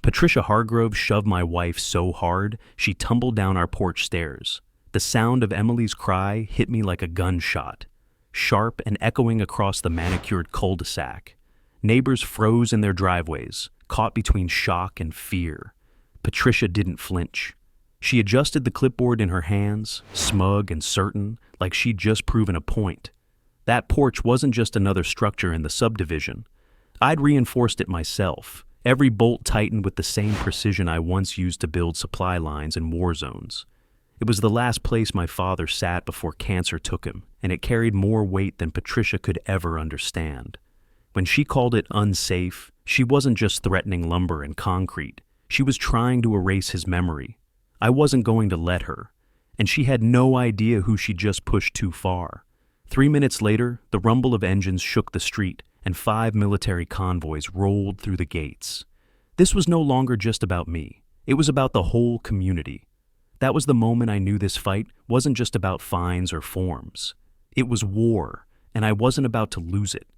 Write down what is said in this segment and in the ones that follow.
Patricia Hargrove shoved my wife so hard, she tumbled down our porch stairs. The sound of Emily's cry hit me like a gunshot, sharp and echoing across the manicured cul-de-sac. Neighbors froze in their driveways, caught between shock and fear. Patricia didn't flinch. She adjusted the clipboard in her hands, smug and certain, like she'd just proven a point. That porch wasn't just another structure in the subdivision. I'd reinforced it myself, every bolt tightened with the same precision I once used to build supply lines in war zones. It was the last place my father sat before cancer took him, and it carried more weight than Patricia could ever understand. When she called it unsafe, she wasn't just threatening lumber and concrete. She was trying to erase his memory. I wasn't going to let her, and she had no idea who she just pushed too far. 3 minutes later, the rumble of engines shook the street, and 5 military convoys rolled through the gates. This was no longer just about me. It was about the whole community. That was the moment I knew this fight wasn't just about fines or forms. It was war, and I wasn't about to lose it.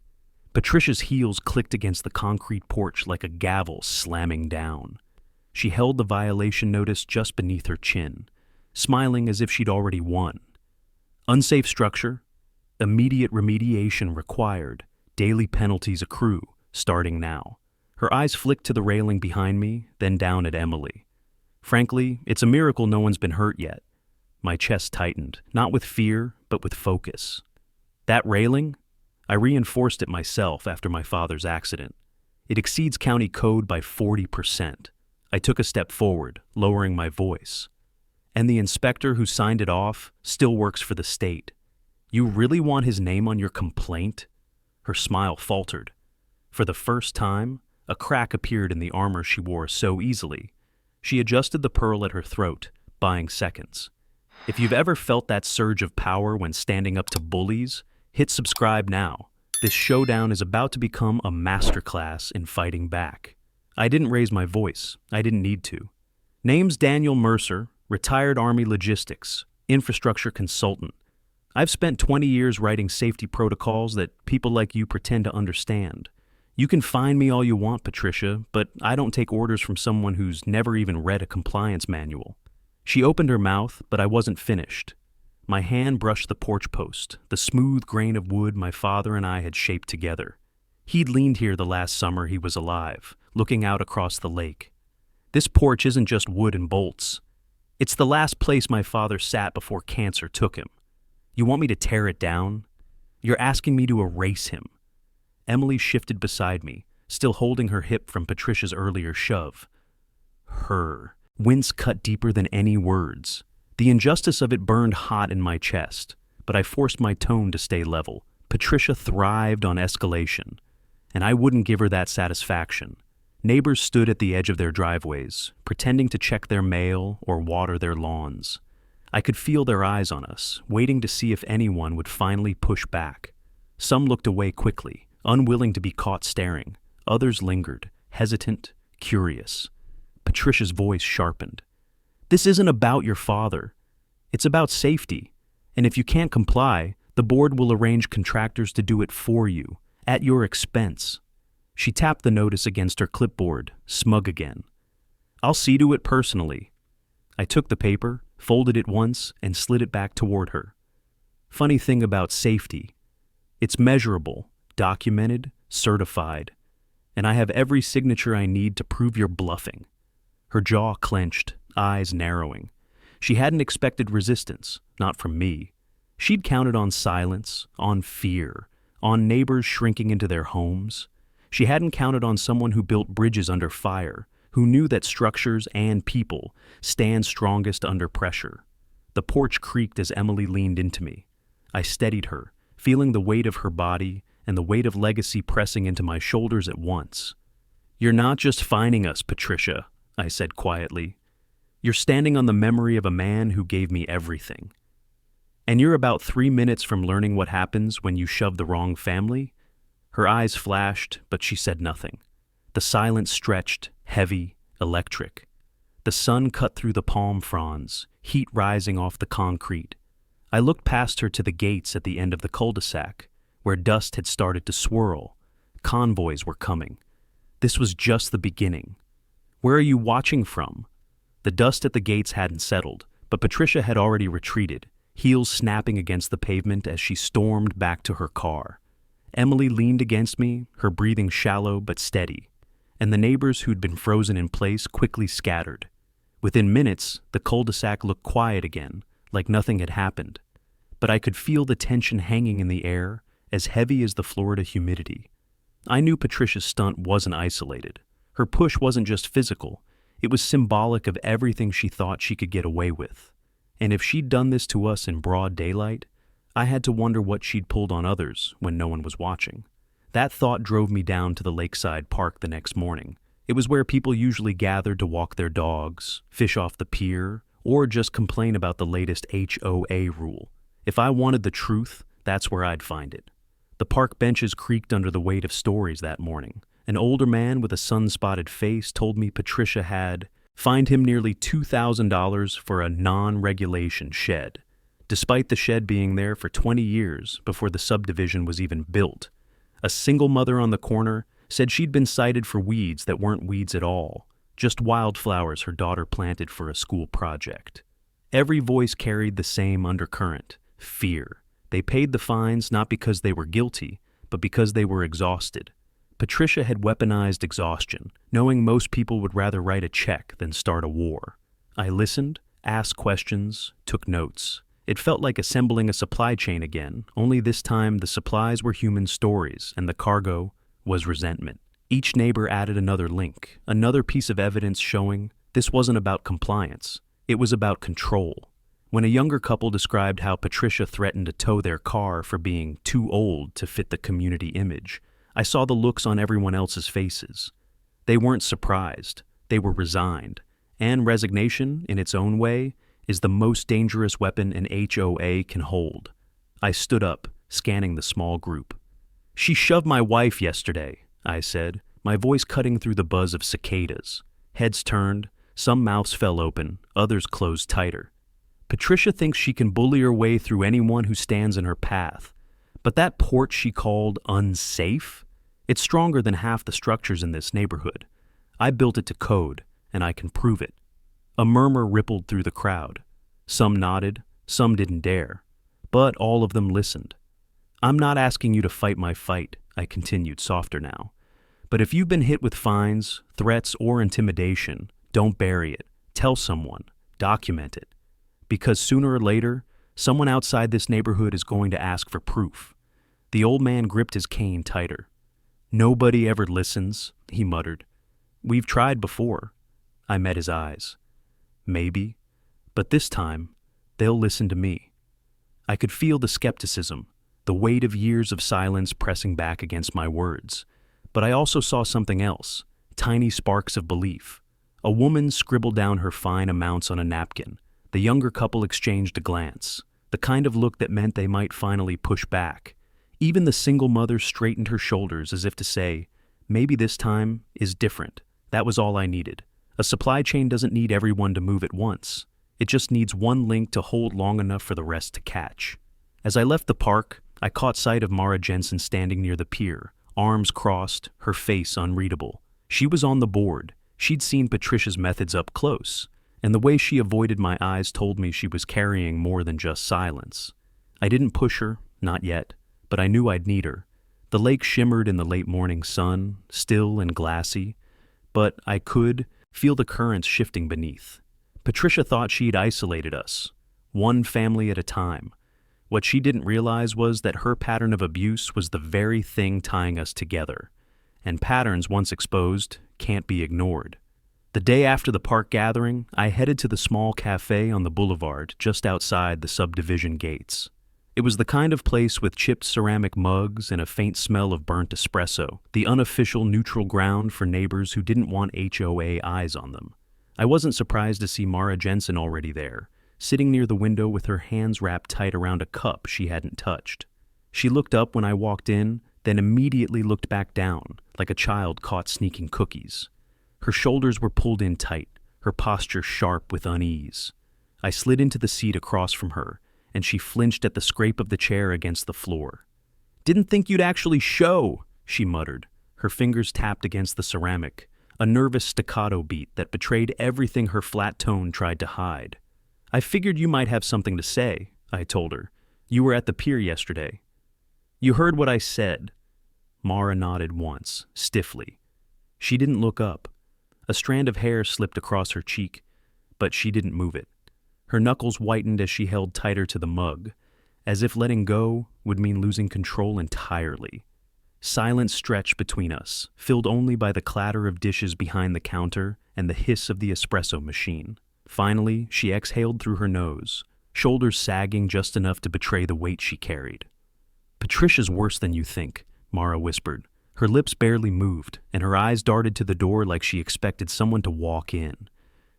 Patricia's heels clicked against the concrete porch like a gavel slamming down. She held the violation notice just beneath her chin, smiling as if she'd already won. Unsafe structure, immediate remediation required, daily penalties accrue, starting now. Her eyes flicked to the railing behind me, then down at Emily. Frankly, it's a miracle no one's been hurt yet. My chest tightened, not with fear, but with focus. That railing? I reinforced it myself after my father's accident. It exceeds county code by 40%. I took a step forward, lowering my voice. And the inspector who signed it off still works for the state. You really want his name on your complaint? Her smile faltered. For the first time, a crack appeared in the armor she wore so easily. She adjusted the pearl at her throat, buying seconds. If you've ever felt that surge of power when standing up to bullies, hit subscribe now. This showdown is about to become a masterclass in fighting back. I didn't raise my voice. I didn't need to. Name's Daniel Mercer, retired Army logistics, infrastructure consultant. I've spent 20 years writing safety protocols that people like you pretend to understand. You can fine me all you want, Patricia, but I don't take orders from someone who's never even read a compliance manual. She opened her mouth, but I wasn't finished. My hand brushed the porch post, the smooth grain of wood my father and I had shaped together. He'd leaned here the last summer he was alive, looking out across the lake. This porch isn't just wood and bolts. It's the last place my father sat before cancer took him. You want me to tear it down? You're asking me to erase him. Emily shifted beside me, still holding her hip from Patricia's earlier shove. Her wince cut deeper than any words. The injustice of it burned hot in my chest, but I forced my tone to stay level. Patricia thrived on escalation, and I wouldn't give her that satisfaction. Neighbors stood at the edge of their driveways, pretending to check their mail or water their lawns. I could feel their eyes on us, waiting to see if anyone would finally push back. Some looked away quickly, unwilling to be caught staring. Others lingered, hesitant, curious. Patricia's voice sharpened. This isn't about your father. It's about safety. And if you can't comply, the board will arrange contractors to do it for you, at your expense. She tapped the notice against her clipboard, smug again. I'll see to it personally. I took the paper, folded it once, and slid it back toward her. Funny thing about safety. It's measurable, documented, certified, and I have every signature I need to prove you're bluffing. Her jaw clenched, eyes narrowing. She hadn't expected resistance, not from me. She'd counted on silence, on fear, on neighbors shrinking into their homes. She hadn't counted on someone who built bridges under fire, who knew that structures and people stand strongest under pressure. The porch creaked as Emily leaned into me. I steadied her, feeling the weight of her body and the weight of legacy pressing into my shoulders at once. You're not just fining us, Patricia, I said quietly. You're standing on the memory of a man who gave me everything. And you're about 3 minutes from learning what happens when you shove the wrong family? Her eyes flashed, but she said nothing. The silence stretched, heavy, electric. The sun cut through the palm fronds, heat rising off the concrete. I looked past her to the gates at the end of the cul-de-sac, where dust had started to swirl. Convoys were coming. This was just the beginning. Where are you watching from?" The dust at the gates hadn't settled, but Patricia had already retreated, heels snapping against the pavement as she stormed back to her car. Emily leaned against me, her breathing shallow but steady, and the neighbors who'd been frozen in place quickly scattered. Within minutes, the cul-de-sac looked quiet again, like nothing had happened. But I could feel the tension hanging in the air, as heavy as the Florida humidity. I knew Patricia's stunt wasn't isolated. Her push wasn't just physical, it was symbolic of everything she thought she could get away with. And if she'd done this to us in broad daylight, I had to wonder what she'd pulled on others when no one was watching. That thought drove me down to the lakeside park the next morning. It was where people usually gathered to walk their dogs, fish off the pier, or just complain about the latest HOA rule. If I wanted the truth, that's where I'd find it. The park benches creaked under the weight of stories that morning. An older man with a sun-spotted face told me Patricia had fined him nearly $2,000 for a non-regulation shed, despite the shed being there for 20 years before the subdivision was even built. A single mother on the corner said she'd been cited for weeds that weren't weeds at all, just wildflowers her daughter planted for a school project. Every voice carried the same undercurrent: fear. They paid the fines not because they were guilty, but because they were exhausted. Patricia had weaponized exhaustion, knowing most people would rather write a check than start a war. I listened, asked questions, took notes. It felt like assembling a supply chain again, only this time the supplies were human stories and the cargo was resentment. Each neighbor added another link, another piece of evidence showing this wasn't about compliance, it was about control. When a younger couple described how Patricia threatened to tow their car for being too old to fit the community image, I saw the looks on everyone else's faces. They weren't surprised, they were resigned. And resignation, in its own way, is the most dangerous weapon an HOA can hold. I stood up, scanning the small group. "She shoved my wife yesterday," I said, my voice cutting through the buzz of cicadas. Heads turned, some mouths fell open, others closed tighter. Patricia thinks she can bully her way through anyone who stands in her path. But that porch she called unsafe? It's stronger than half the structures in this neighborhood. I built it to code, and I can prove it. A murmur rippled through the crowd. Some nodded, some didn't dare. But all of them listened. "I'm not asking you to fight my fight," I continued, softer now. "But if you've been hit with fines, threats, or intimidation, don't bury it. Tell someone. Document it. Because sooner or later, someone outside this neighborhood is going to ask for proof." The old man gripped his cane tighter. "Nobody ever listens," he muttered. "We've tried before." I met his eyes. "Maybe, but this time, they'll listen to me." I could feel the skepticism, the weight of years of silence pressing back against my words. But I also saw something else, tiny sparks of belief. A woman scribbled down her fine amounts on a napkin. The younger couple exchanged a glance, the kind of look that meant they might finally push back. Even the single mother straightened her shoulders as if to say, maybe this time is different. That was all I needed. A supply chain doesn't need everyone to move at once. It just needs one link to hold long enough for the rest to catch. As I left the park, I caught sight of Mara Jensen standing near the pier, arms crossed, her face unreadable. She was on the board. She'd seen Patricia's methods up close, and the way she avoided my eyes told me she was carrying more than just silence. I didn't push her, not yet, but I knew I'd need her. The lake shimmered in the late morning sun, still and glassy, but I could feel the currents shifting beneath. Patricia thought she'd isolated us, one family at a time. What she didn't realize was that her pattern of abuse was the very thing tying us together, and patterns once exposed can't be ignored. The day after the park gathering, I headed to the small cafe on the boulevard just outside the subdivision gates. It was the kind of place with chipped ceramic mugs and a faint smell of burnt espresso, the unofficial neutral ground for neighbors who didn't want HOA eyes on them. I wasn't surprised to see Mara Jensen already there, sitting near the window with her hands wrapped tight around a cup she hadn't touched. She looked up when I walked in, then immediately looked back down, like a child caught sneaking cookies. Her shoulders were pulled in tight, her posture sharp with unease. I slid into the seat across from her, and she flinched at the scrape of the chair against the floor. "Didn't think you'd actually show," she muttered. Her fingers tapped against the ceramic. a nervous staccato beat that betrayed everything her flat tone tried to hide. "I figured you might have something to say," I told her. "You were at the pier yesterday." "You heard what I said." Mara nodded once, stiffly. She didn't look up. A strand of hair slipped across her cheek, but she didn't move it. Her knuckles whitened as she held tighter to the mug, as if letting go would mean losing control entirely. Silence stretched between us, filled only by the clatter of dishes behind the counter and the hiss of the espresso machine. Finally, she exhaled through her nose, shoulders sagging just enough to betray the weight she carried. "Patricia's worse than you think," Mara whispered. Her lips barely moved, and her eyes darted to the door like she expected someone to walk in.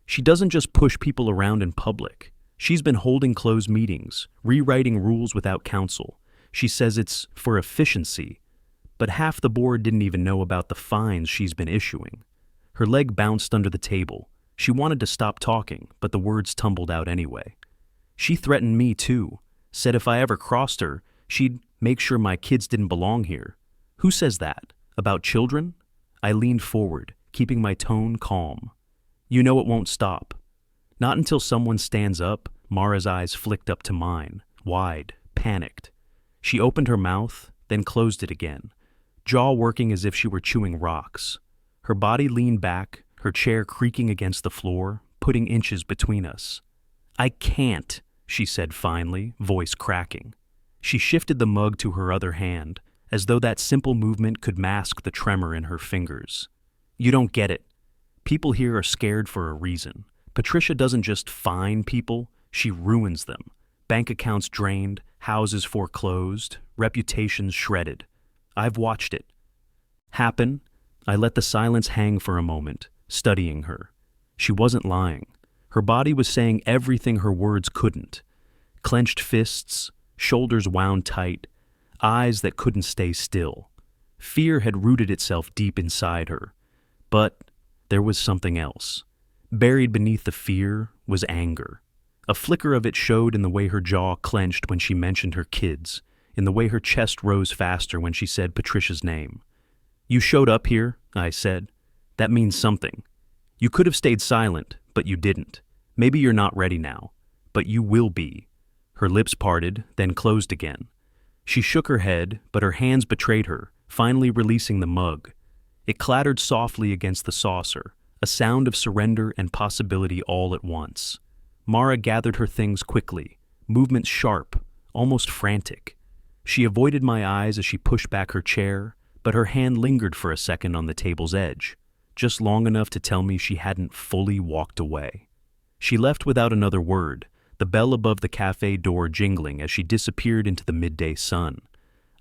"She doesn't just push people around in public. She's been holding closed meetings, rewriting rules without counsel. She says it's for efficiency. But half the board didn't even know about the fines she's been issuing." Her leg bounced under the table. She wanted to stop talking, but the words tumbled out anyway. "She threatened me too. Said if I ever crossed her, she'd make sure my kids didn't belong here." "Who says that? About children?" I leaned forward, keeping my tone calm. "You know it won't stop." "Not until someone stands up." Mara's eyes flicked up to mine, wide, panicked. She opened her mouth, then closed it again, jaw working as if she were chewing rocks. Her body leaned back, her chair creaking against the floor, putting inches between us. "I can't," she said finally, voice cracking. She shifted the mug to her other hand, as though that simple movement could mask the tremor in her fingers. "You don't get it. People here are scared for a reason. Patricia doesn't just fine people, she ruins them. Bank accounts drained, houses foreclosed, reputations shredded. I've watched it happen." I let the silence hang for a moment, studying her. She wasn't lying. Her body was saying everything her words couldn't. Clenched fists, shoulders wound tight, eyes that couldn't stay still. Fear had rooted itself deep inside her. But there was something else. Buried beneath the fear was anger. A flicker of it showed in the way her jaw clenched when she mentioned her kids, in the way her chest rose faster when she said Patricia's name. "You showed up here," I said. "That means something. You could have stayed silent, but you didn't. Maybe you're not ready now, but you will be." Her lips parted, then closed again. She shook her head, but her hands betrayed her, finally releasing the mug. It clattered softly against the saucer, a sound of surrender and possibility all at once. Mara gathered her things quickly, movements sharp, almost frantic. She avoided my eyes as she pushed back her chair, but her hand lingered for a second on the table's edge, just long enough to tell me she hadn't fully walked away. She left without another word, the bell above the cafe door jingling as she disappeared into the midday sun.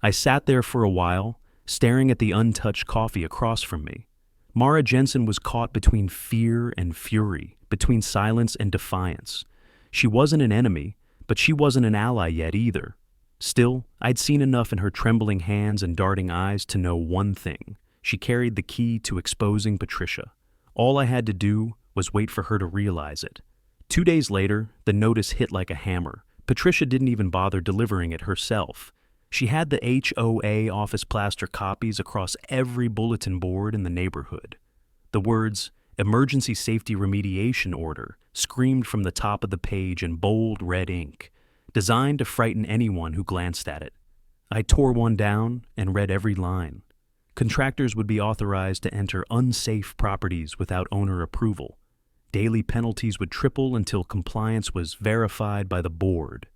I sat there for a while, staring at the untouched coffee across from me. Mara Jensen was caught between fear and fury, between silence and defiance. She wasn't an enemy, but she wasn't an ally yet either. Still, I'd seen enough in her trembling hands and darting eyes to know one thing. She carried the key to exposing Patricia. All I had to do was wait for her to realize it. 2 days later, the notice hit like a hammer. Patricia didn't even bother delivering it herself. She had the HOA office plaster copies across every bulletin board in the neighborhood. The words, "Emergency Safety Remediation Order," screamed from the top of the page in bold red ink, designed to frighten anyone who glanced at it. I tore one down and read every line. Contractors would be authorized to enter unsafe properties without owner approval. Daily penalties would triple until compliance was verified by the board.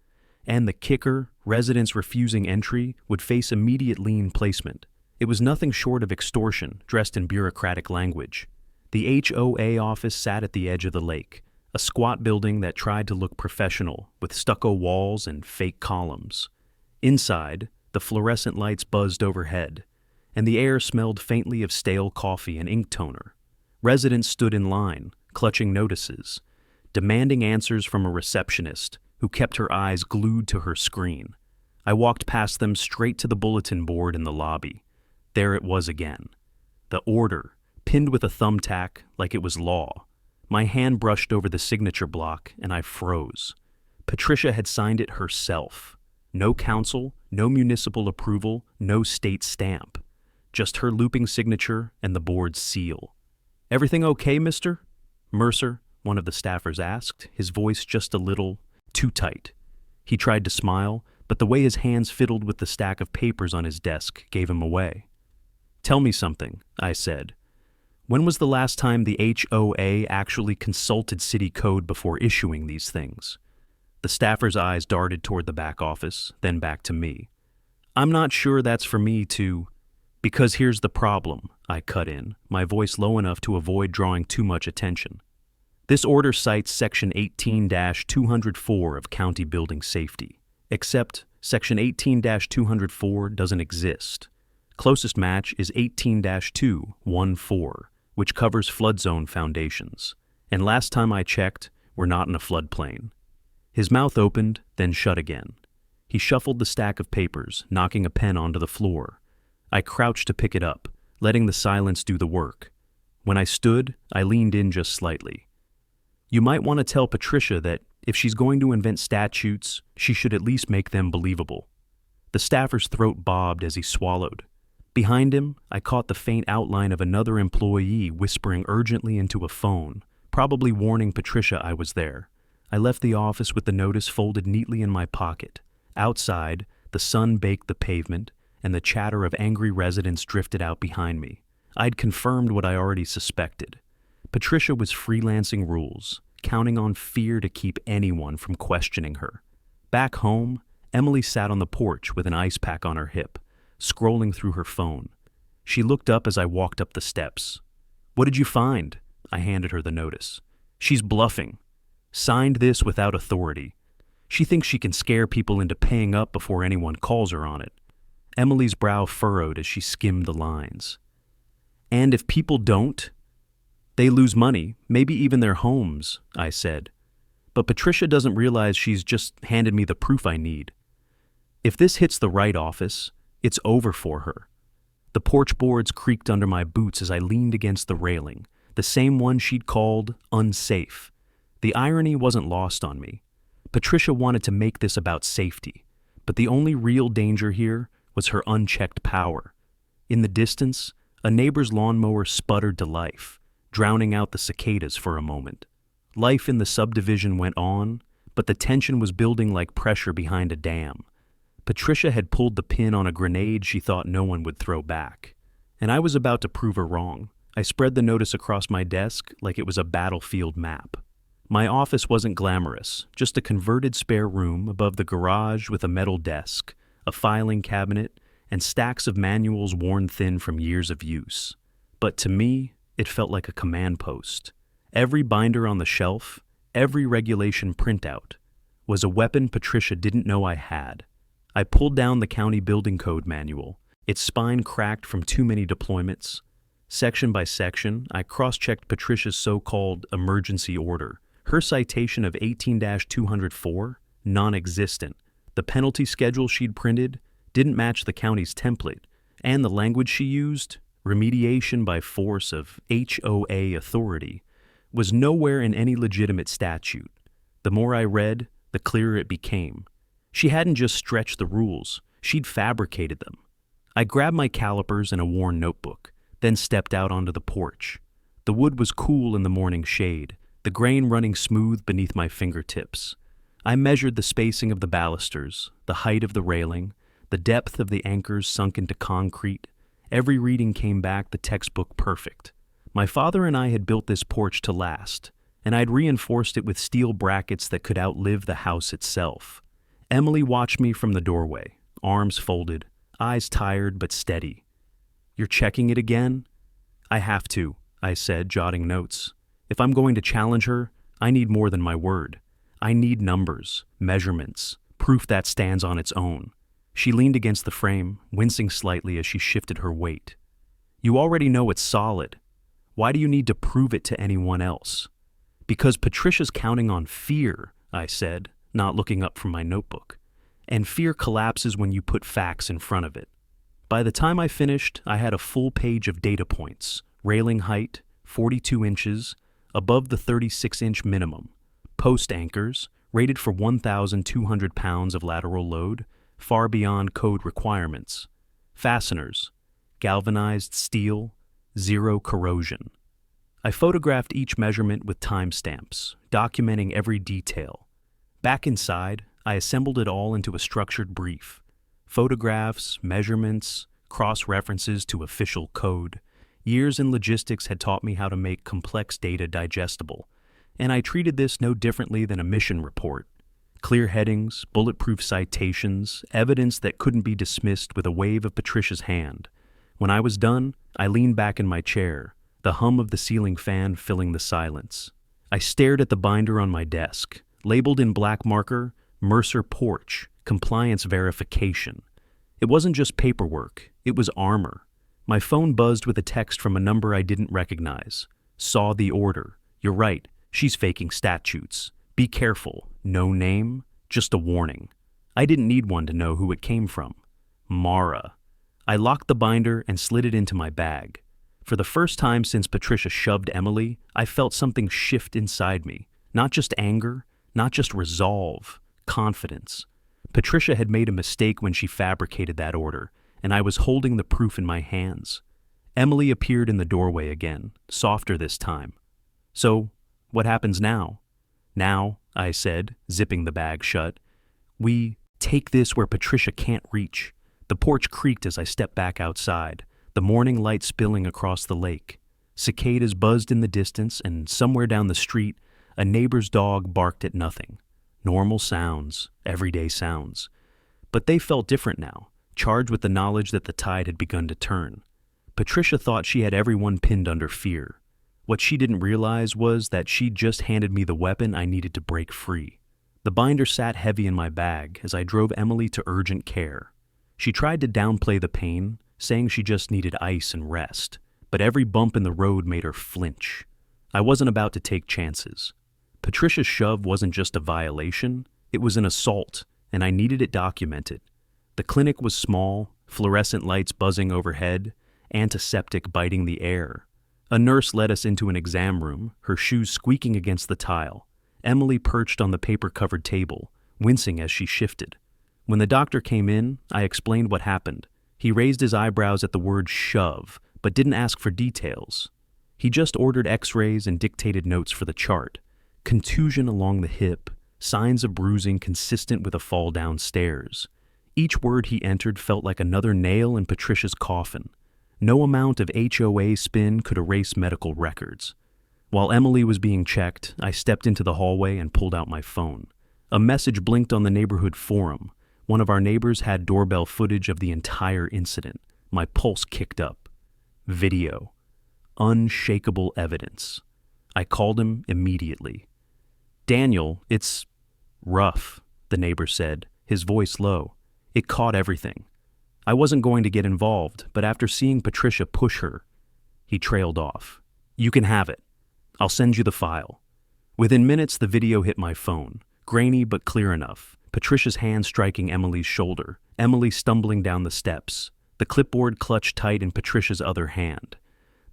And the kicker, residents refusing entry would face immediate lien placement. It was nothing short of extortion, dressed in bureaucratic language. The HOA office sat at the edge of the lake, a squat building that tried to look professional, with stucco walls and fake columns. Inside, the fluorescent lights buzzed overhead, and the air smelled faintly of stale coffee and ink toner. Residents stood in line, clutching notices, demanding answers from a receptionist who kept her eyes glued to her screen. I walked past them straight to the bulletin board in the lobby. There it was again. The order, pinned with a thumbtack like it was law. My hand brushed over the signature block and I froze. Patricia had signed it herself. No council, no municipal approval, no state stamp. Just her looping signature and the board's seal. "Everything okay, mister?" Mercer, one of the staffers, asked, his voice just a little too tight. He tried to smile, but the way his hands fiddled with the stack of papers on his desk gave him away. "Tell me something," I said. "When was the last time the HOA actually consulted city code before issuing these things?" The staffer's eyes darted toward the back office, then back to me. "I'm not sure that's for me to—" "Because here's the problem," I cut in, my voice low enough to avoid drawing too much attention. "This order cites Section 18-204 of County Building Safety, except Section 18-204 doesn't exist. Closest match is 18-214, which covers flood zone foundations. And last time I checked, we're not in a floodplain." His mouth opened, then shut again. He shuffled the stack of papers, knocking a pen onto the floor. I crouched to pick it up, letting the silence do the work. When I stood, I leaned in just slightly. "You might want to tell Patricia that if she's going to invent statutes, she should at least make them believable." The staffer's throat bobbed as he swallowed. Behind him, I caught the faint outline of another employee whispering urgently into a phone, probably warning Patricia I was there. I left the office with the notice folded neatly in my pocket. Outside, the sun baked the pavement, and the chatter of angry residents drifted out behind me. I'd confirmed what I already suspected. Patricia was freelancing rules, counting on fear to keep anyone from questioning her. Back home, Emily sat on the porch with an ice pack on her hip, scrolling through her phone. She looked up as I walked up the steps. "What did you find?" I handed her the notice. "She's bluffing. Signed this without authority. She thinks she can scare people into paying up before anyone calls her on it." Emily's brow furrowed as she skimmed the lines. "And if people don't, they lose money, maybe even their homes," I said. "But Patricia doesn't realize she's just handed me the proof I need. If this hits the right office, it's over for her." The porch boards creaked under my boots as I leaned against the railing, the same one she'd called unsafe. The irony wasn't lost on me. Patricia wanted to make this about safety, but the only real danger here was her unchecked power. In the distance, a neighbor's lawnmower sputtered to life, drowning out the cicadas for a moment. Life in the subdivision went on, but the tension was building like pressure behind a dam. Patricia had pulled the pin on a grenade she thought no one would throw back, and I was about to prove her wrong. I spread the notice across my desk like it was a battlefield map. My office wasn't glamorous, just a converted spare room above the garage with a metal desk, a filing cabinet, and stacks of manuals worn thin from years of use. But to me, it felt like a command post. Every binder on the shelf, every regulation printout, was a weapon Patricia didn't know I had. I pulled down the county building code manual, its spine cracked from too many deployments. Section by section, I cross-checked Patricia's so-called emergency order. Her citation of 18-204, non-existent. The penalty schedule she'd printed didn't match the county's template, and the language she used, remediation by force of HOA authority, was nowhere in any legitimate statute. The more I read, the clearer it became. She hadn't just stretched the rules, she'd fabricated them. I grabbed my calipers and a worn notebook, then stepped out onto the porch. The wood was cool in the morning shade, the grain running smooth beneath my fingertips. I measured the spacing of the balusters, the height of the railing, the depth of the anchors sunk into concrete. Every reading came back the textbook perfect. My father and I had built this porch to last, and I'd reinforced it with steel brackets that could outlive the house itself. Emily watched me from the doorway, arms folded, eyes tired but steady. "You're checking it again?" "I have to," I said, jotting notes. "If I'm going to challenge her, I need more than my word. I need numbers, measurements, proof that stands on its own." She leaned against the frame, wincing slightly as she shifted her weight. "You already know it's solid. Why do you need to prove it to anyone else?" "Because Patricia's counting on fear," I said, not looking up from my notebook. "And fear collapses when you put facts in front of it." By the time I finished, I had a full page of data points: railing height, 42 inches, above the 36-inch minimum; post anchors, rated for 1,200 pounds of lateral load, far beyond code requirements; fasteners, galvanized steel, zero corrosion. I photographed each measurement with timestamps, documenting every detail. Back inside, I assembled it all into a structured brief. Photographs, measurements, cross-references to official code. Years in logistics had taught me how to make complex data digestible, and I treated this no differently than a mission report. Clear headings, bulletproof citations, evidence that couldn't be dismissed with a wave of Patricia's hand. When I was done, I leaned back in my chair, the hum of the ceiling fan filling the silence. I stared at the binder on my desk, labeled in black marker, Mercer Porch, Compliance Verification. It wasn't just paperwork, it was armor. My phone buzzed with a text from a number I didn't recognize. Saw the order. You're right, she's faking statutes. Be careful. No name, just a warning. I didn't need one to know who it came from. Mara. I locked the binder and slid it into my bag. For the first time since Patricia shoved Emily, I felt something shift inside me. Not just anger, not just resolve, confidence. Patricia had made a mistake when she fabricated that order, and I was holding the proof in my hands. Emily appeared in the doorway again, softer this time. So, what happens now? Now, I said, zipping the bag shut, we take this where Patricia can't reach. The porch creaked as I stepped back outside, the morning light spilling across the lake. Cicadas buzzed in the distance, and somewhere down the street, a neighbor's dog barked at nothing. Normal sounds, everyday sounds. But they felt different now, charged with the knowledge that the tide had begun to turn. Patricia thought she had everyone pinned under fear. What she didn't realize was that she'd just handed me the weapon I needed to break free. The binder sat heavy in my bag as I drove Emily to urgent care. She tried to downplay the pain, saying she just needed ice and rest, but every bump in the road made her flinch. I wasn't about to take chances. Patricia's shove wasn't just a violation, it was an assault, and I needed it documented. The clinic was small, fluorescent lights buzzing overhead, antiseptic biting the air. A nurse led us into an exam room, her shoes squeaking against the tile. Emily perched on the paper-covered table, wincing as she shifted. When the doctor came in, I explained what happened. He raised his eyebrows at the word shove, but didn't ask for details. He just ordered x-rays and dictated notes for the chart. Contusion along the hip, signs of bruising consistent with a fall downstairs. Each word he entered felt like another nail in Patricia's coffin. No amount of HOA spin could erase medical records. While Emily was being checked, I stepped into the hallway and pulled out my phone. A message blinked on the neighborhood forum. One of our neighbors had doorbell footage of the entire incident. My pulse kicked up. Video. Unshakable evidence. I called him immediately. Daniel, it's rough, the neighbor said, his voice low. It caught everything. I wasn't going to get involved, but after seeing Patricia push her, he trailed off. You can have it. I'll send you the file. Within minutes, the video hit my phone, grainy but clear enough. Patricia's hand striking Emily's shoulder, Emily stumbling down the steps, the clipboard clutched tight in Patricia's other hand.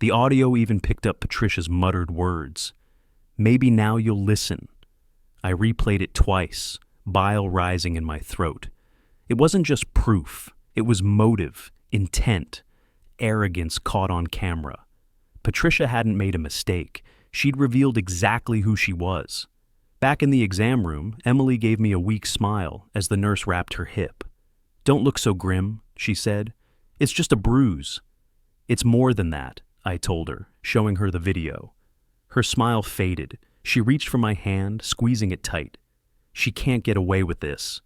The audio even picked up Patricia's muttered words. Maybe now you'll listen. I replayed it twice, bile rising in my throat. It wasn't just proof. It was motive, intent, arrogance caught on camera. Patricia hadn't made a mistake. She'd revealed exactly who she was. Back in the exam room, Emily gave me a weak smile as the nurse wrapped her hip. Don't look so grim, she said. It's just a bruise. It's more than that, I told her, showing her the video. Her smile faded. She reached for my hand, squeezing it tight. She can't get away with this.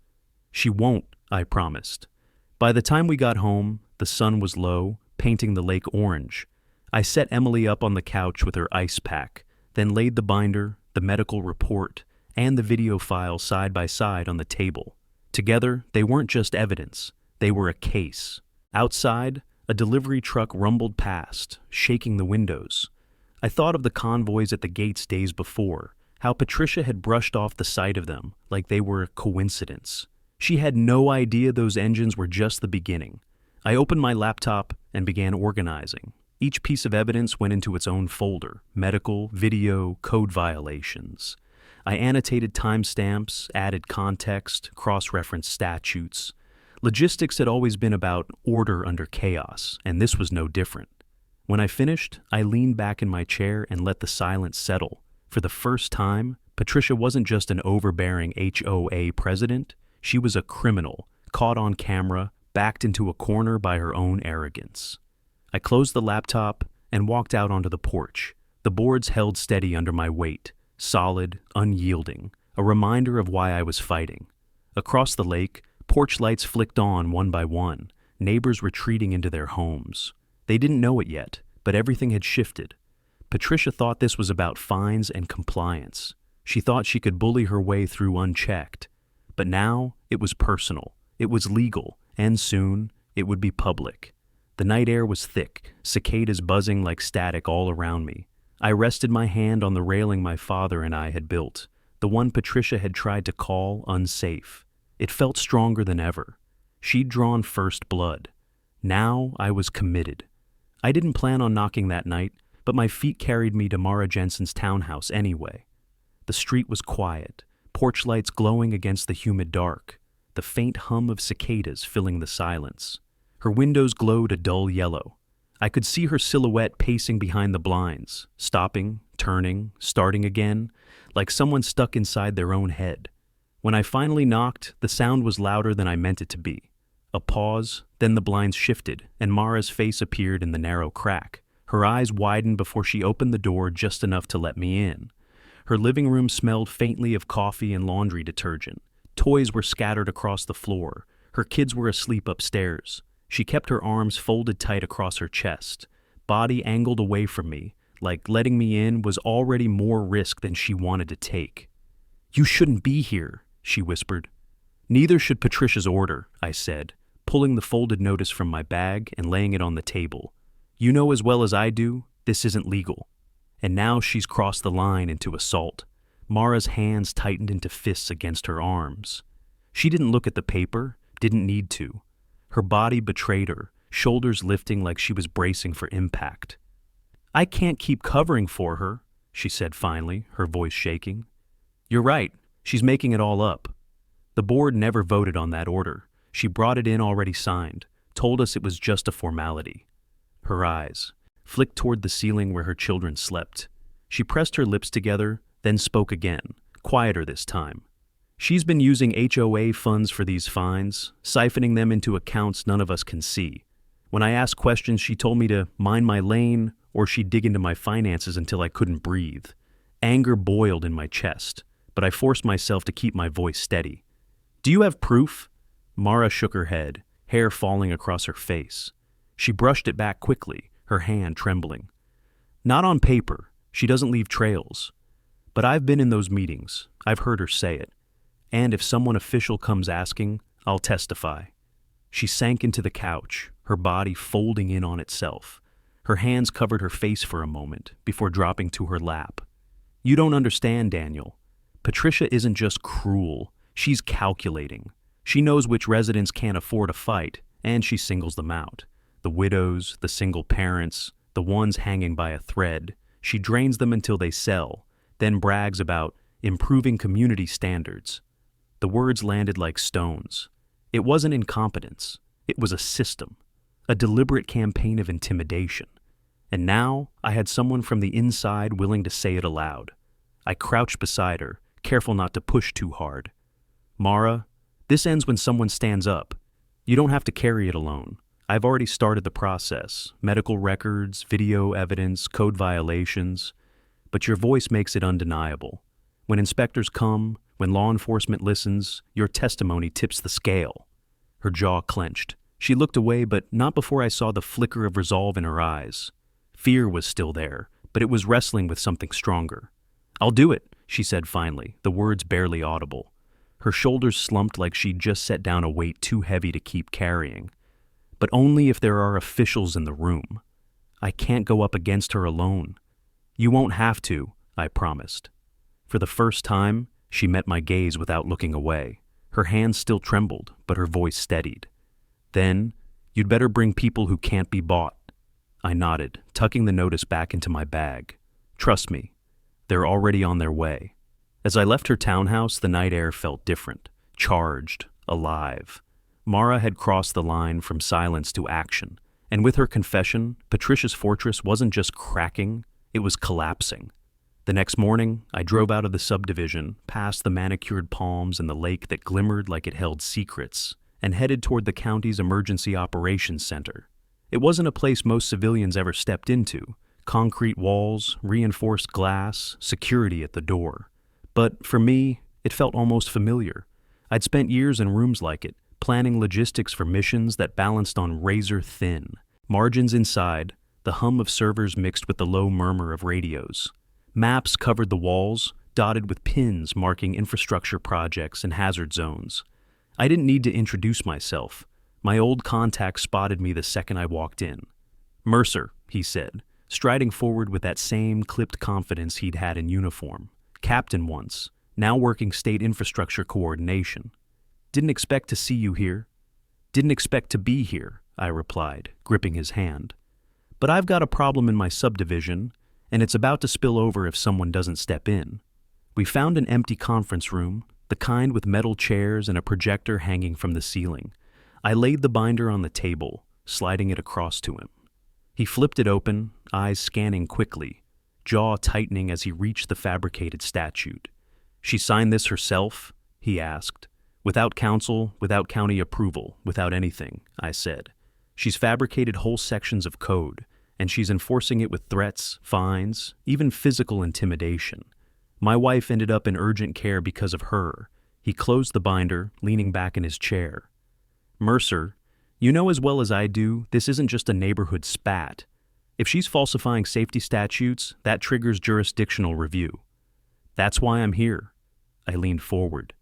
She won't, I promised. By the time we got home, the sun was low, painting the lake orange. I set Emily up on the couch with her ice pack, then laid the binder, the medical report, and the video file side by side on the table. Together, they weren't just evidence. They were a case. Outside, a delivery truck rumbled past, shaking the windows. I thought of the convoys at the gates days before, how Patricia had brushed off the sight of them like they were a coincidence. She had no idea those engines were just the beginning. I opened my laptop and began organizing. Each piece of evidence went into its own folder: medical, video, code violations. I annotated timestamps, added context, cross-referenced statutes. Logistics had always been about order under chaos, and this was no different. When I finished, I leaned back in my chair and let the silence settle. For the first time, Patricia wasn't just an overbearing HOA president, she was a criminal, caught on camera, backed into a corner by her own arrogance. I closed the laptop and walked out onto the porch. The boards held steady under my weight, solid, unyielding, a reminder of why I was fighting. Across the lake, porch lights flicked on one by one, neighbors retreating into their homes. They didn't know it yet, but everything had shifted. Patricia thought this was about fines and compliance. She thought she could bully her way through unchecked. But now, it was personal, it was legal, and soon, it would be public. The night air was thick, cicadas buzzing like static all around me. I rested my hand on the railing my father and I had built, the one Patricia had tried to call unsafe. It felt stronger than ever. She'd drawn first blood. Now I was committed. I didn't plan on knocking that night, but my feet carried me to Mara Jensen's townhouse anyway. The street was quiet, porch lights glowing against the humid dark, the faint hum of cicadas filling the silence. Her windows glowed a dull yellow. I could see her silhouette pacing behind the blinds, stopping, turning, starting again, like someone stuck inside their own head. When I finally knocked, the sound was louder than I meant it to be. A pause, then the blinds shifted, and Mara's face appeared in the narrow crack. Her eyes widened before she opened the door just enough to let me in. Her living room smelled faintly of coffee and laundry detergent. Toys were scattered across the floor. Her kids were asleep upstairs. She kept her arms folded tight across her chest, body angled away from me, like letting me in was already more risk than she wanted to take. "You shouldn't be here," she whispered. "Neither should Patricia's order," I said, pulling the folded notice from my bag and laying it on the table. "You know as well as I do, this isn't legal." And now she's crossed the line into assault. Mara's hands tightened into fists against her arms. She didn't look at the paper, didn't need to. Her body betrayed her, shoulders lifting like she was bracing for impact. "I can't keep covering for her," she said finally, her voice shaking. "You're right, she's making it all up." The board never voted on that order. She brought it in already signed, told us it was just a formality. Her eyes flicked toward the ceiling where her children slept. She pressed her lips together, then spoke again, quieter this time. "She's been using HOA funds for these fines, siphoning them into accounts none of us can see. When I asked questions, she told me to mind my lane or she'd dig into my finances until I couldn't breathe. Anger boiled in my chest, but I forced myself to keep my voice steady. "Do you have proof?" Mara shook her head, hair falling across her face. She brushed it back quickly, her hand trembling. "Not on paper. She doesn't leave trails. But I've been in those meetings. I've heard her say it. And if someone official comes asking, I'll testify." She sank into the couch, her body folding in on itself. Her hands covered her face for a moment before dropping to her lap. "You don't understand, Daniel. Patricia isn't just cruel. She's calculating. She knows which residents can't afford a fight, and she singles them out. The widows, the single parents, the ones hanging by a thread. She drains them until they sell, then brags about improving community standards. The words landed like stones. It wasn't incompetence. It was a system, a deliberate campaign of intimidation. And now I had someone from the inside willing to say it aloud. I crouched beside her, careful not to push too hard. "Mara, this ends when someone stands up. You don't have to carry it alone. I've already started the process, medical records, video evidence, code violations. But your voice makes it undeniable. When inspectors come, when law enforcement listens, your testimony tips the scale." Her jaw clenched. She looked away, but not before I saw the flicker of resolve in her eyes. Fear was still there, but it was wrestling with something stronger. "I'll do it," she said finally, the words barely audible. Her shoulders slumped like she'd just set down a weight too heavy to keep carrying. "But only if there are officials in the room. I can't go up against her alone." "You won't have to," I promised. For the first time, she met my gaze without looking away. Her hands still trembled, but her voice steadied. "Then, you'd better bring people who can't be bought." I nodded, tucking the notice back into my bag. "Trust me, they're already on their way." As I left her townhouse, the night air felt different, charged, alive. Mara had crossed the line from silence to action. And with her confession, Patricia's fortress wasn't just cracking, it was collapsing. The next morning, I drove out of the subdivision, past the manicured palms and the lake that glimmered like it held secrets, and headed toward the county's emergency operations center. It wasn't a place most civilians ever stepped into. Concrete walls, reinforced glass, security at the door. But for me, it felt almost familiar. I'd spent years in rooms like it, planning logistics for missions that balanced on razor thin. Margins inside, the hum of servers mixed with the low murmur of radios. Maps covered the walls, dotted with pins marking infrastructure projects and hazard zones. I didn't need to introduce myself. My old contact spotted me the second I walked in. "Mercer," he said, striding forward with that same clipped confidence he'd had in uniform. "Captain once, now working state infrastructure coordination. Didn't expect to see you here." "Didn't expect to be here," I replied, gripping his hand. "But I've got a problem in my subdivision, and it's about to spill over if someone doesn't step in." We found an empty conference room, the kind with metal chairs and a projector hanging from the ceiling. I laid the binder on the table, sliding it across to him. He flipped it open, eyes scanning quickly, jaw tightening as he reached the fabricated statute. "She signed this herself?" he asked. "Without counsel, without county approval, without anything," I said. "She's fabricated whole sections of code, and she's enforcing it with threats, fines, even physical intimidation. My wife ended up in urgent care because of her." He closed the binder, leaning back in his chair. "Mercer, you know as well as I do, this isn't just a neighborhood spat. If she's falsifying safety statutes, that triggers jurisdictional review. That's why I'm here." I leaned forward.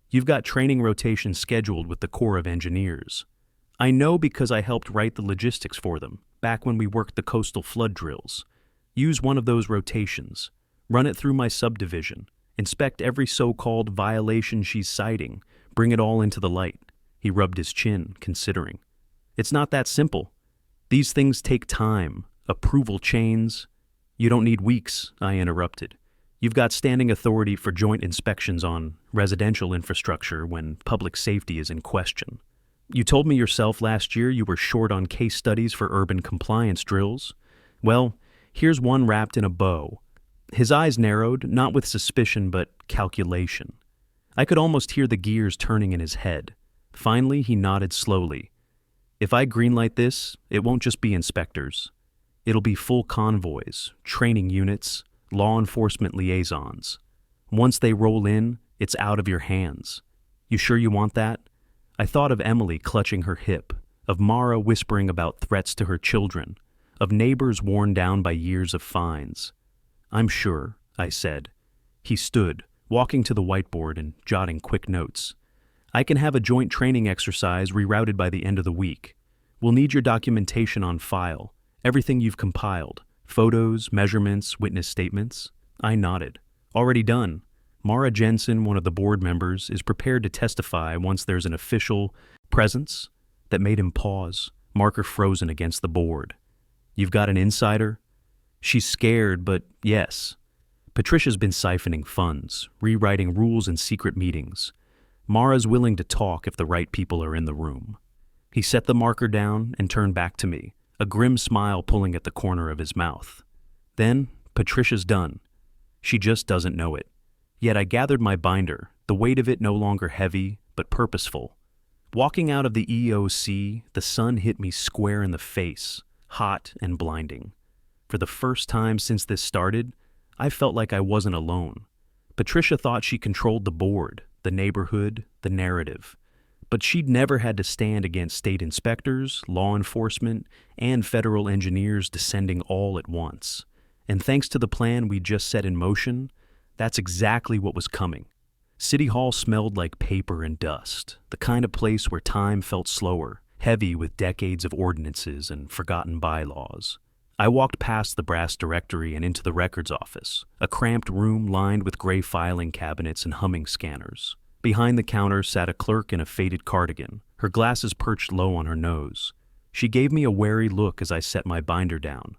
"You've got training rotations scheduled with the Corps of Engineers. I know because I helped write the logistics for them, back when we worked the coastal flood drills. Use one of those rotations. Run it through my subdivision. Inspect every so-called violation she's citing. Bring it all into the light." He rubbed his chin, considering. "It's not that simple. These things take time, approval chains." "You don't need weeks," I interrupted. "You've got standing authority for joint inspections on residential infrastructure when public safety is in question. You told me yourself last year you were short on case studies for urban compliance drills. Well, here's one wrapped in a bow." His eyes narrowed, not with suspicion but calculation. I could almost hear the gears turning in his head. Finally, he nodded slowly. "If I greenlight this, it won't just be inspectors. It'll be full convoys, training units, law enforcement liaisons. Once they roll in, it's out of your hands. You sure you want that?" I thought of Emily clutching her hip, of Mara whispering about threats to her children, of neighbors worn down by years of fines. "I'm sure," I said. He stood, walking to the whiteboard and jotting quick notes. "I can have a joint training exercise rerouted by the end of the week. We'll need your documentation on file, everything you've compiled, photos, measurements, witness statements." I nodded. "Already done. Mara Jensen, one of the board members, is prepared to testify once there's an official presence." That made him pause, marker frozen against the board. "You've got an insider?" "She's scared, but yes. Patricia's been siphoning funds, rewriting rules in secret meetings. Mara's willing to talk if the right people are in the room." He set the marker down and turned back to me, a grim smile pulling at the corner of his mouth. "Then, Patricia's done. She just doesn't know it." Yet I gathered my binder, the weight of it no longer heavy, but purposeful. Walking out of the EOC, the sun hit me square in the face, hot and blinding. For the first time since this started, I felt like I wasn't alone. Patricia thought she controlled the board, the neighborhood, the narrative. But she'd never had to stand against state inspectors, law enforcement, and federal engineers descending all at once. And thanks to the plan we just set in motion, that's exactly what was coming. City Hall smelled like paper and dust, the kind of place where time felt slower, heavy with decades of ordinances and forgotten bylaws. I walked past the brass directory and into the records office, a cramped room lined with gray filing cabinets and humming scanners. Behind the counter sat a clerk in a faded cardigan, her glasses perched low on her nose. She gave me a wary look as I set my binder down.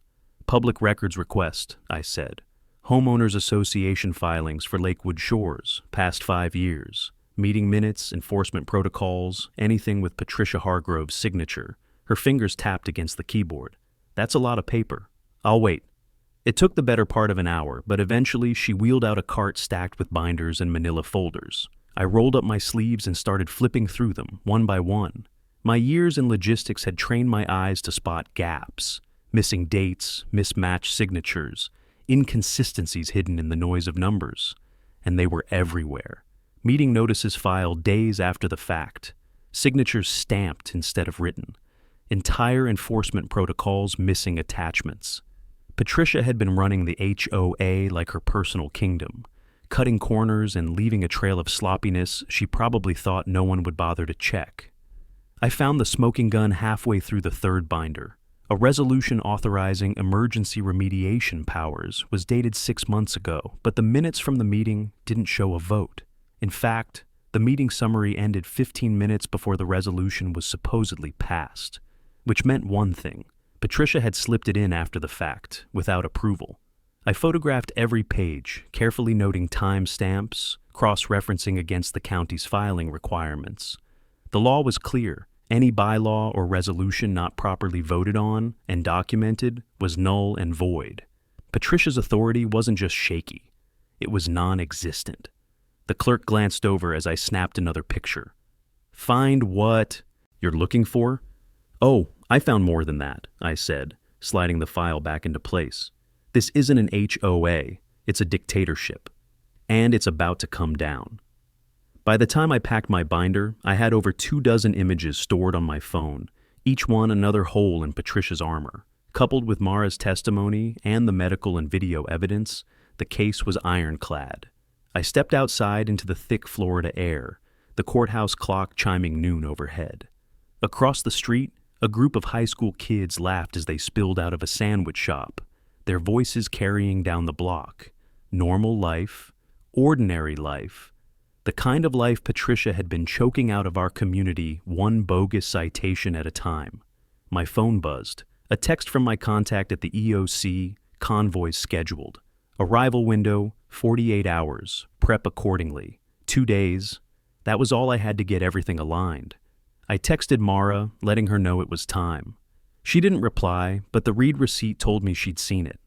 "Public records request," I said. "Homeowners Association filings for Lakewood Shores, past 5 years. Meeting minutes, enforcement protocols, anything with Patricia Hargrove's signature. Her fingers tapped against the keyboard. "That's a lot of paper. I'll wait." It took the better part of an hour, but eventually she wheeled out a cart stacked with binders and manila folders. I rolled up my sleeves and started flipping through them, one by one. My years in logistics had trained my eyes to spot gaps, missing dates, mismatched signatures, inconsistencies hidden in the noise of numbers. And they were everywhere. Meeting notices filed days after the fact, signatures stamped instead of written, entire enforcement protocols missing attachments. Patricia had been running the HOA like her personal kingdom, cutting corners and leaving a trail of sloppiness she probably thought no one would bother to check. I found the smoking gun halfway through the third binder. A resolution authorizing emergency remediation powers was dated 6 months ago, but the minutes from the meeting didn't show a vote. In fact, the meeting summary ended 15 minutes before the resolution was supposedly passed, which meant one thing. Patricia had slipped it in after the fact, without approval. I photographed every page, carefully noting timestamps, cross-referencing against the county's filing requirements. The law was clear. Any bylaw or resolution not properly voted on and documented was null and void. Patricia's authority wasn't just shaky. It was non-existent. The clerk glanced over as I snapped another picture. "Find what you're looking for?" "Oh, I found more than that," I said, sliding the file back into place. "This isn't an HOA, it's a dictatorship. And it's about to come down." By the time I packed my binder, I had over 24 images stored on my phone, each one another hole in Patricia's armor. Coupled with Mara's testimony and the medical and video evidence, the case was ironclad. I stepped outside into the thick Florida air, the courthouse clock chiming noon overhead. Across the street, a group of high school kids laughed as they spilled out of a sandwich shop, their voices carrying down the block. Normal life, ordinary life, the kind of life Patricia had been choking out of our community one bogus citation at a time. My phone buzzed. A text from my contact at the EOC, Convoys scheduled. Arrival window, 48 hours, prep accordingly. 2 days. That was all I had to get everything aligned. I texted Mara, letting her know it was time. She didn't reply, but the read receipt told me she'd seen it.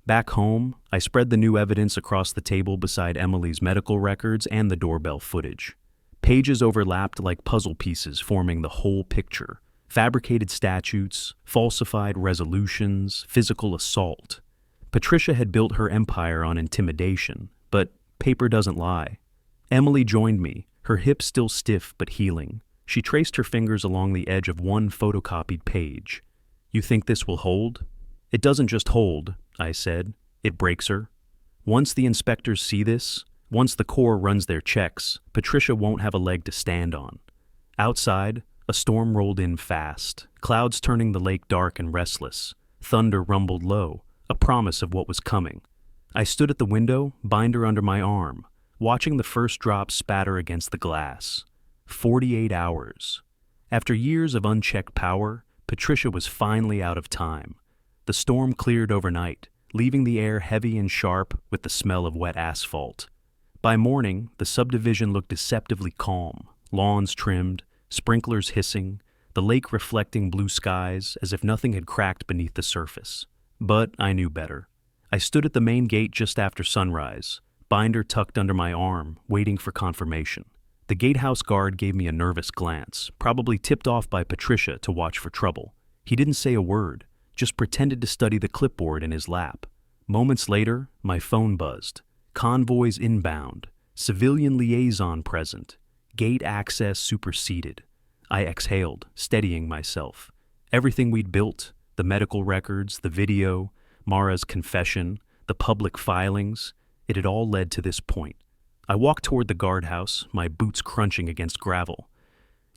Back home, I spread the new evidence across the table beside Emily's medical records and the doorbell footage. Pages overlapped like puzzle pieces forming the whole picture. Fabricated statutes, falsified resolutions, physical assault. Patricia had built her empire on intimidation, but paper doesn't lie. Emily joined me, her hips still stiff but healing. She traced her fingers along the edge of one photocopied page. "You think this will hold?" "It doesn't just hold," I said. "It breaks her. Once the inspectors see this, once the Corps runs their checks, Patricia won't have a leg to stand on." Outside, a storm rolled in fast, clouds turning the lake dark and restless. Thunder rumbled low, a promise of what was coming. I stood at the window, binder under my arm, watching the first drops spatter against the glass. 48 hours. After years of unchecked power, Patricia was finally out of time. The storm cleared overnight, leaving the air heavy and sharp with the smell of wet asphalt. By morning, the subdivision looked deceptively calm, lawns trimmed, sprinklers hissing, the lake reflecting blue skies as if nothing had cracked beneath the surface. But I knew better. I stood at the main gate just after sunrise, binder tucked under my arm, waiting for confirmation. The gatehouse guard gave me a nervous glance, probably tipped off by Patricia to watch for trouble. He didn't say a word, just pretended to study the clipboard in his lap. Moments later, my phone buzzed. Convoys inbound, civilian liaison present, gate access superseded. I exhaled, steadying myself. Everything we'd built, the medical records, the video, Mara's confession, the public filings, it had all led to this point. I walked toward the guardhouse, my boots crunching against gravel.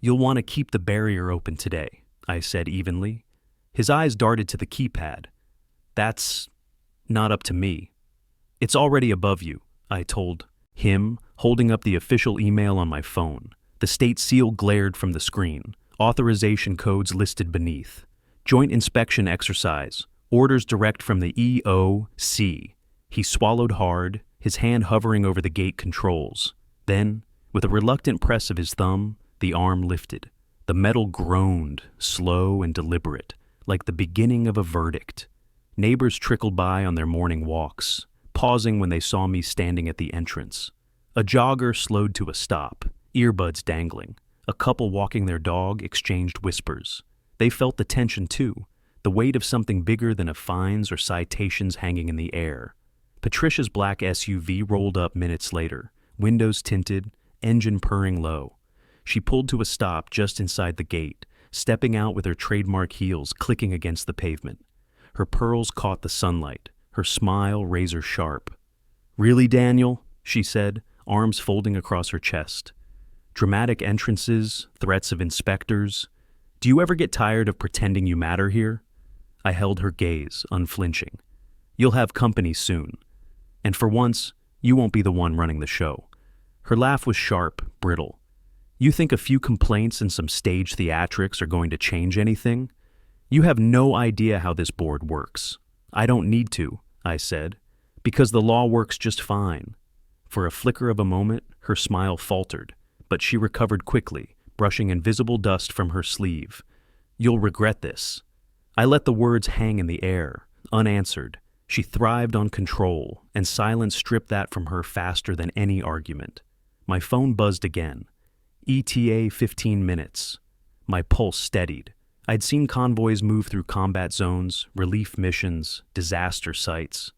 "You'll want to keep the barrier open today," I said evenly. His eyes darted to the keypad. "That's not up to me." "It's already above you," I told him, holding up the official email on my phone. The state seal glared from the screen, authorization codes listed beneath. "Joint inspection exercise, orders direct from the EOC." He swallowed hard, his hand hovering over the gate controls. Then, with a reluctant press of his thumb, the arm lifted. The metal groaned, slow and deliberate, like the beginning of a verdict. Neighbors trickled by on their morning walks, pausing when they saw me standing at the entrance. A jogger slowed to a stop, earbuds dangling. A couple walking their dog exchanged whispers. They felt the tension too, the weight of something bigger than of fines or citations hanging in the air. Patricia's black SUV rolled up minutes later, windows tinted, engine purring low. She pulled to a stop just inside the gate, stepping out with her trademark heels clicking against the pavement. Her pearls caught the sunlight, her smile razor sharp. "Really, Daniel?" she said, arms folding across her chest. "Dramatic entrances, threats of inspectors. Do you ever get tired of pretending you matter here?" I held her gaze, unflinching. "You'll have company soon. And for once, you won't be the one running the show." Her laugh was sharp, brittle. "You think a few complaints and some stage theatrics are going to change anything? You have no idea how this board works." "I don't need to," I said, "because the law works just fine." For a flicker of a moment, her smile faltered, but she recovered quickly, brushing invisible dust from her sleeve. "You'll regret this." I let the words hang in the air, unanswered. She thrived on control, and silence stripped that from her faster than any argument. My phone buzzed again. ETA 15 minutes. My pulse steadied. I'd seen convoys move through combat zones, relief missions, disaster sites.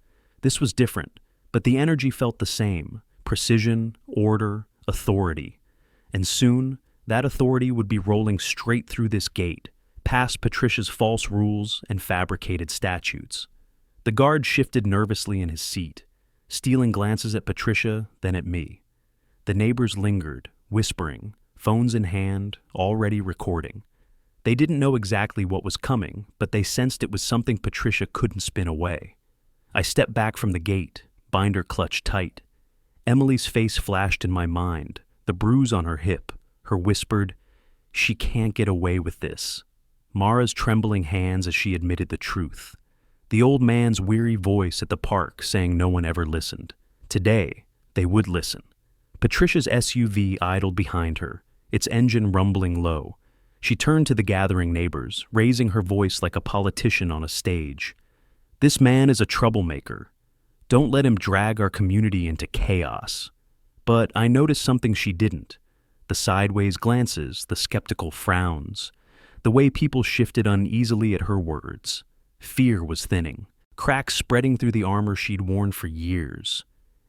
This was different, but the energy felt the same: precision, order, authority. And soon, that authority would be rolling straight through this gate, past Patricia's false rules and fabricated statutes. The guard shifted nervously in his seat, stealing glances at Patricia, then at me. The neighbors lingered, whispering, phones in hand, already recording. They didn't know exactly what was coming, but they sensed it was something Patricia couldn't spin away. I stepped back from the gate, binder clutched tight. Emily's face flashed in my mind, the bruise on her hip, her whispered, "She can't get away with this." Mara's trembling hands as she admitted the truth. The old man's weary voice at the park saying no one ever listened. Today, they would listen. Patricia's SUV idled behind her, its engine rumbling low. She turned to the gathering neighbors, raising her voice like a politician on a stage. "This man is a troublemaker. Don't let him drag our community into chaos." But I noticed something she didn't. The sideways glances, the skeptical frowns, the way people shifted uneasily at her words. Fear was thinning, cracks spreading through the armor she'd worn for years.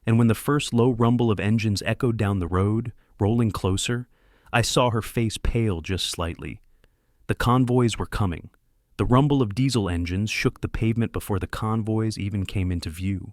And when the first low rumble of engines echoed down the road, rolling closer, I saw her face pale just slightly. The convoys were coming. The rumble of diesel engines shook the pavement before the convoys even came into view.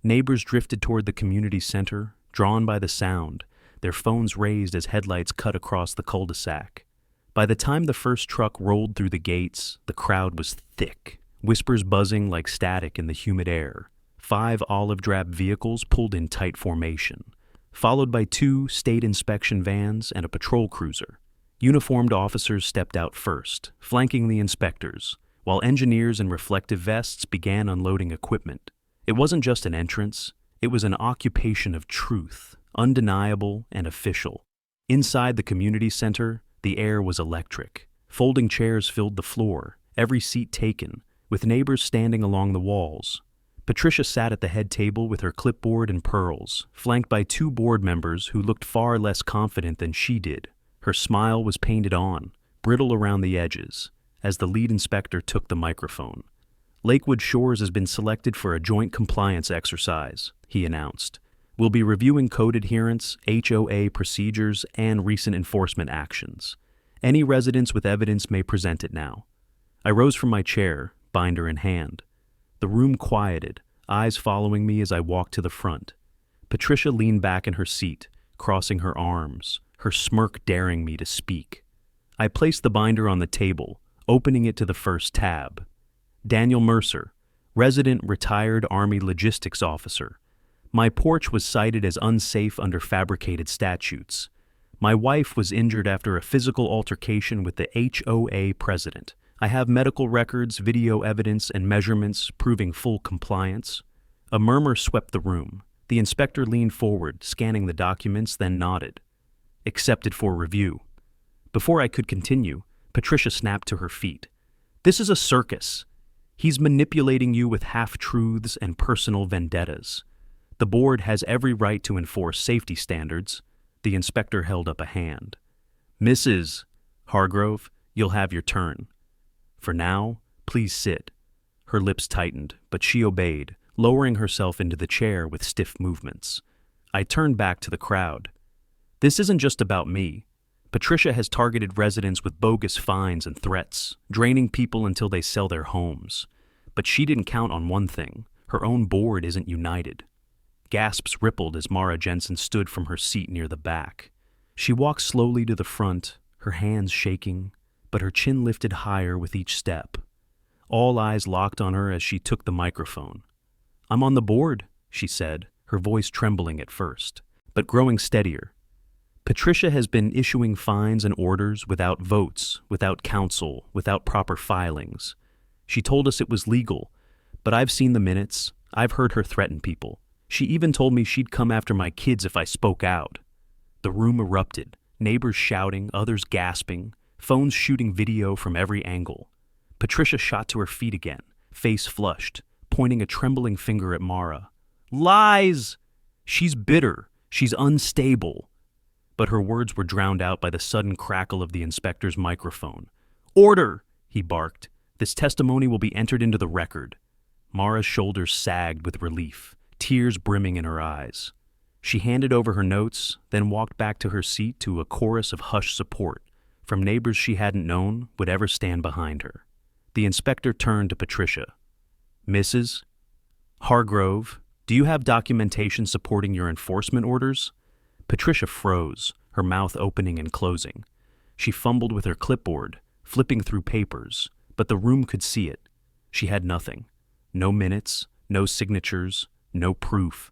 Neighbors drifted toward the community center, drawn by the sound, their phones raised as headlights cut across the cul-de-sac. By the time the first truck rolled through the gates, the crowd was thick, whispers buzzing like static in the humid air. 5 olive-drab vehicles pulled in tight formation, followed by 2 state inspection vans and a patrol cruiser. Uniformed officers stepped out first, flanking the inspectors, while engineers in reflective vests began unloading equipment. It wasn't just an entrance, it was an occupation of truth, undeniable and official. Inside the community center, the air was electric. Folding chairs filled the floor, every seat taken, with neighbors standing along the walls. Patricia sat at the head table with her clipboard and pearls, flanked by 2 board members who looked far less confident than she did. Her smile was painted on, brittle around the edges, as the lead inspector took the microphone. "Lakewood Shores has been selected for a joint compliance exercise," he announced. "We'll be reviewing code adherence, HOA procedures, and recent enforcement actions. Any residents with evidence may present it now." I rose from my chair, binder in hand. The room quieted, eyes following me as I walked to the front. Patricia leaned back in her seat, crossing her arms, her smirk daring me to speak. I placed the binder on the table, opening it to the first tab. Daniel Mercer, resident retired Army logistics officer. My porch was cited as unsafe under fabricated statutes. My wife was injured after a physical altercation with the HOA president. I have medical records, video evidence, and measurements proving full compliance. A murmur swept the room. The inspector leaned forward, scanning the documents, then nodded. "Accepted for review." Before I could continue, Patricia snapped to her feet. This is a circus. He's manipulating you with half-truths and personal vendettas. The board has every right to enforce safety standards. The inspector held up a hand. Mrs. Hargrove, you'll have your turn. For now, please sit. Her lips tightened, but she obeyed, lowering herself into the chair with stiff movements. I turned back to the crowd. This isn't just about me. Patricia has targeted residents with bogus fines and threats, draining people until they sell their homes. But she didn't count on one thing. Her own board isn't united. Gasps rippled as Mara Jensen stood from her seat near the back. She walked slowly to the front, her hands shaking, but her chin lifted higher with each step. All eyes locked on her as she took the microphone. I'm on the board, she said, her voice trembling at first, but growing steadier. Patricia has been issuing fines and orders without votes, without counsel, without proper filings. She told us it was legal, but I've seen the minutes. I've heard her threaten people. She even told me she'd come after my kids if I spoke out. The room erupted, neighbors shouting, others gasping, phones shooting video from every angle. Patricia shot to her feet again, face flushed, pointing a trembling finger at Mara. Lies! She's bitter. She's unstable. But her words were drowned out by the sudden crackle of the inspector's microphone. Order! He barked. This testimony will be entered into the record. Mara's shoulders sagged with relief, tears brimming in her eyes. She handed over her notes, then walked back to her seat to a chorus of hushed support from neighbors she hadn't known would ever stand behind her. The inspector turned to Patricia. Mrs. Hargrove, do you have documentation supporting your enforcement orders? Patricia froze, her mouth opening and closing. She fumbled with her clipboard, flipping through papers, but the room could see it. She had nothing. No minutes, no signatures, no proof.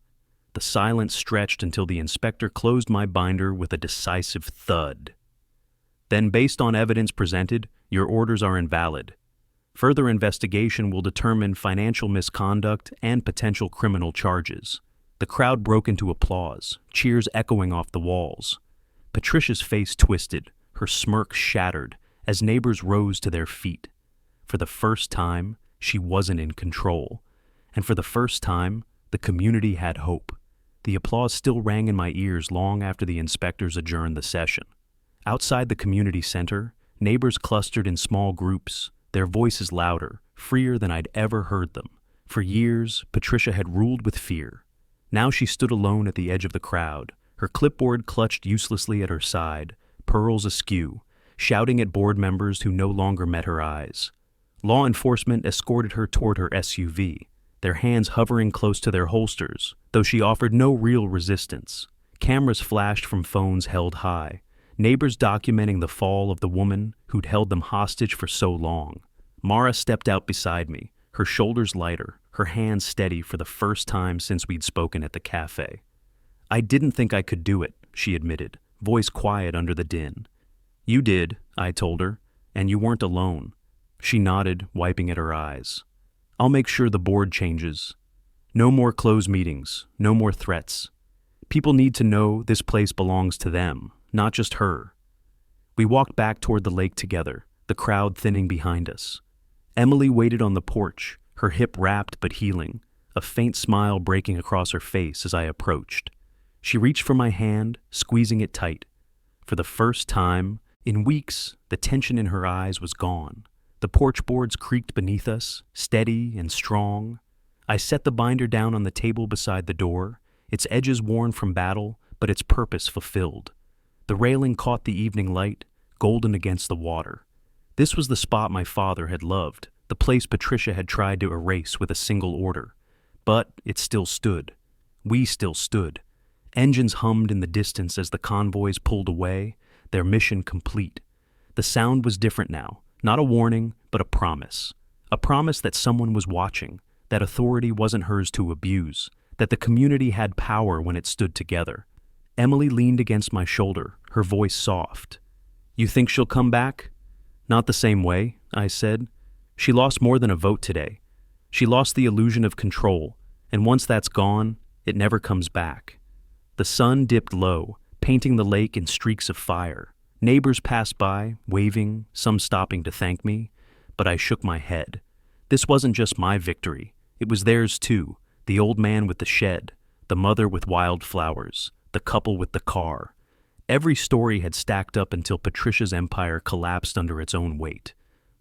The silence stretched until the inspector closed my binder with a decisive thud. Then, based on evidence presented, your orders are invalid. Further investigation will determine financial misconduct and potential criminal charges. The crowd broke into applause, cheers echoing off the walls. Patricia's face twisted, her smirk shattered, as neighbors rose to their feet. For the first time, she wasn't in control. And for the first time, the community had hope. The applause still rang in my ears long after the inspectors adjourned the session. Outside the community center, neighbors clustered in small groups, their voices louder, freer than I'd ever heard them. For years, Patricia had ruled with fear. Now she stood alone at the edge of the crowd, her clipboard clutched uselessly at her side, pearls askew, shouting at board members who no longer met her eyes. Law enforcement escorted her toward her SUV, their hands hovering close to their holsters, though she offered no real resistance. Cameras flashed from phones held high, neighbors documenting the fall of the woman who'd held them hostage for so long. Mara stepped out beside me, her shoulders lighter, her hands steady for the first time since we'd spoken at the cafe. I didn't think I could do it, she admitted, voice quiet under the din. You did, I told her, and you weren't alone. She nodded, wiping at her eyes. I'll make sure the board changes. No more closed meetings, no more threats. People need to know this place belongs to them, not just her. We walked back toward the lake together, the crowd thinning behind us. Emily waited on the porch, her hip wrapped but healing, a faint smile breaking across her face as I approached. She reached for my hand, squeezing it tight. For the first time, in weeks, the tension in her eyes was gone. The porch boards creaked beneath us, steady and strong. I set the binder down on the table beside the door, its edges worn from battle, but its purpose fulfilled. The railing caught the evening light, golden against the water. This was the spot my father had loved, the place Patricia had tried to erase with a single order. But it still stood. We still stood. Engines hummed in the distance as the convoys pulled away, their mission complete. The sound was different now, not a warning, but a promise. A promise that someone was watching, that authority wasn't hers to abuse, that the community had power when it stood together. Emily leaned against my shoulder, her voice soft. You think she'll come back? Not the same way, I said. She lost more than a vote today. She lost the illusion of control, and once that's gone, it never comes back. The sun dipped low, painting the lake in streaks of fire. Neighbors passed by, waving, some stopping to thank me, but I shook my head. This wasn't just my victory. It was theirs too. The old man with the shed, the mother with wild flowers, the couple with the car. Every story had stacked up until Patricia's empire collapsed under its own weight.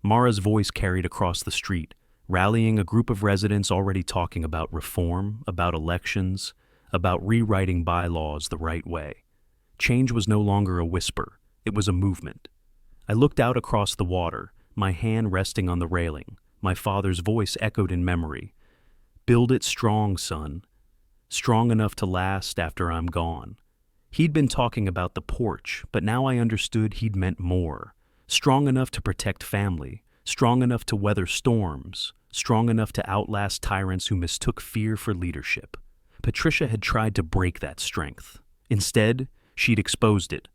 Mara's voice carried across the street, rallying a group of residents already talking about reform, about elections, about rewriting bylaws the right way. Change was no longer a whisper, it was a movement. I looked out across the water, my hand resting on the railing. My father's voice echoed in memory. "Build it strong, son. Strong enough to last after I'm gone." He'd been talking about the porch, but now I understood he'd meant more. Strong enough to protect family, strong enough to weather storms, strong enough to outlast tyrants who mistook fear for leadership. Patricia had tried to break that strength. Instead, she'd exposed it.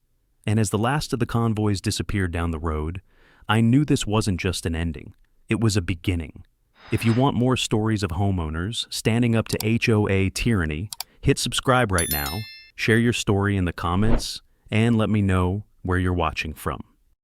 And as the last of the convoys disappeared down the road, I knew this wasn't just an ending. It was a beginning. If you want more stories of homeowners standing up to HOA tyranny, hit subscribe right now, share your story in the comments, and let me know where you're watching from.